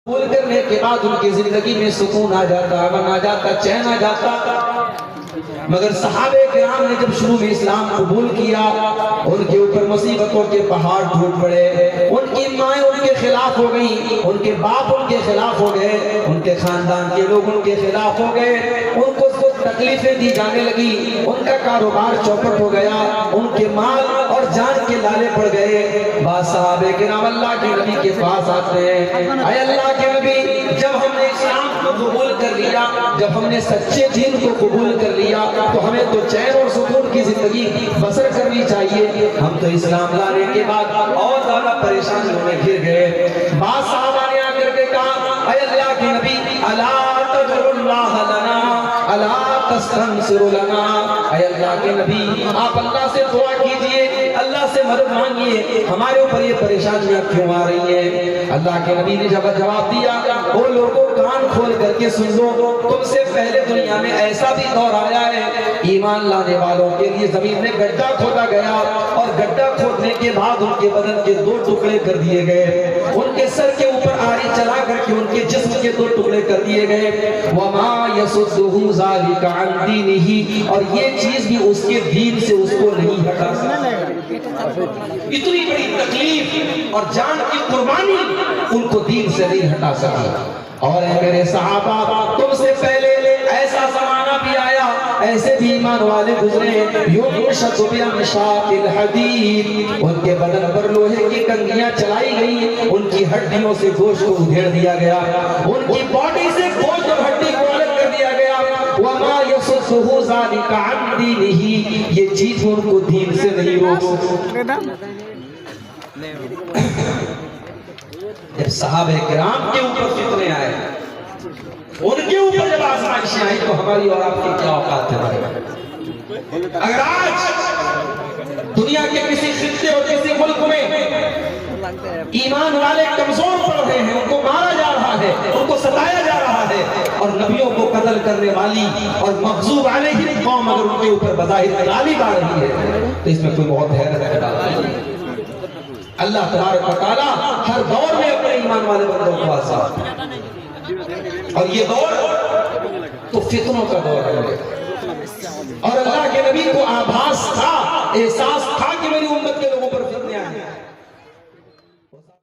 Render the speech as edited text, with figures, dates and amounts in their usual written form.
قبول کرنے کے بعد ان کی زندگی میں سکون آ جاتا، امن آ جاتا، چین آ جاتا۔ مگر صحابہ کرام نے جب شروع میں اسلام قبول کیا، ان کے اوپر مصیبتوں کے پہاڑ ٹوٹ پڑے، ان کی مائیں ان کے خلاف ہو گئی، ان کے باپ ان کے خلاف ہو گئے، ان کے خاندان کے لوگ ان کے خلاف ہو گئے، ان کو تکلیفیں دی جانے لگی، ان کا کاروبار چوپٹ ہو گیا، ان کے مال اور جان کے لالے پڑ گئے۔ بعض صحابہ کرام اللہ کے نبی کے پاس آتے ہیں، اے اللہ کے نبی، جب ہم نے اسلام کو قبول کر لیا، جب ہم نے سچے دین کو قبول کر لیا تو ہمیں تو چین اور سکون کی زندگی بسر کرنی چاہیے، ہم تو اسلام لانے کے بعد اور زیادہ پریشانیوں میں گھر گئے۔ بعض صحابہ نے آ کر کے کہا، اے اللہ کے نبی، الا تدعو اللہ لنا الا تستنصر لنا، اے اللہ کے نبی آپ اللہ سے دعا کیجئے، اللہ سے مدد مانگیے، ہمارے اوپر یہ پریشانیاں کیوں آ رہی ہیں؟ اللہ کے نبی نے جواب دیا، وہ لوگوں کان کھول کر کے سن لو، تم سے پہلے دنیا میں ایسا بھی دور آیا ہے، ایمان لانے والوں کے لیے زمین میں گڈھا کھودا گیا، اور گڈھا کھودنے کے بعد ان کے بدن کے 2 ٹکڑے کر دیے گئے، ان کے سر کے اوپر آری چلا کر کے ان کے جسم کے 2 ٹکڑے کر دیے گئے۔ وَمَا يَصُدُّهُ ذَلِكَ عَنْ دِينِهِ، اور یہ چیز بھی اس کے دین سے اس کو نہیں ہٹا سکا۔ اتنی بڑی تکلیف اور جان کی قربانی ان کو دین سے نہیں ہٹا سکا۔ اور اے میرے صحابہ، تم سے پہلے ایسا زمانہ بھی آیا، ایسے بھی ایمان والے گزرے، یُنشَطُ بِأَمْشَاطِ الْحَدِيدِ، ان کے بدن پر لوہے کی کنگھیاں چلائی گئی، ان کی ہڈیوں سے گوشت کو ادھیڑ دیا گیا، ان کی باڈی سے گوشت اور ہڈی کو الگ کر دیا گیا۔ وَمَا يَصُدُّهُ ذَلِكَ عَنْ دِينِهِ، یہ چیز ان کو دین سے نہیں روک۔ جب صحابہ کرام کے اوپر فتنے آئے، ان کے اوپر جب آزمائشیں آئی، تو ہماری اور آپ کی کیا اوقات ہے؟ اگر آج دنیا کے کسی خطے اور کسی ملک میں ایمان والے کمزور پڑ رہے ہیں، ان کو مارا جا رہا ہے، ان کو ستایا جا رہا ہے، اور نبیوں کو قتل کرنے والی اور مغضوب علیہم قوم اگر ان کے اوپر بظاہر غالب آ رہی ہے، تو اس میں کوئی بہت حیرت کی بات نہیں۔ اللہ تبارک و تعالیٰ ہر دور میں اپنے ایمان والے بندوں کو آزاد، اور یہ دور تو فتنوں کا دور ہے، اور اللہ کے نبی کو آبھاس تھا، احساس تھا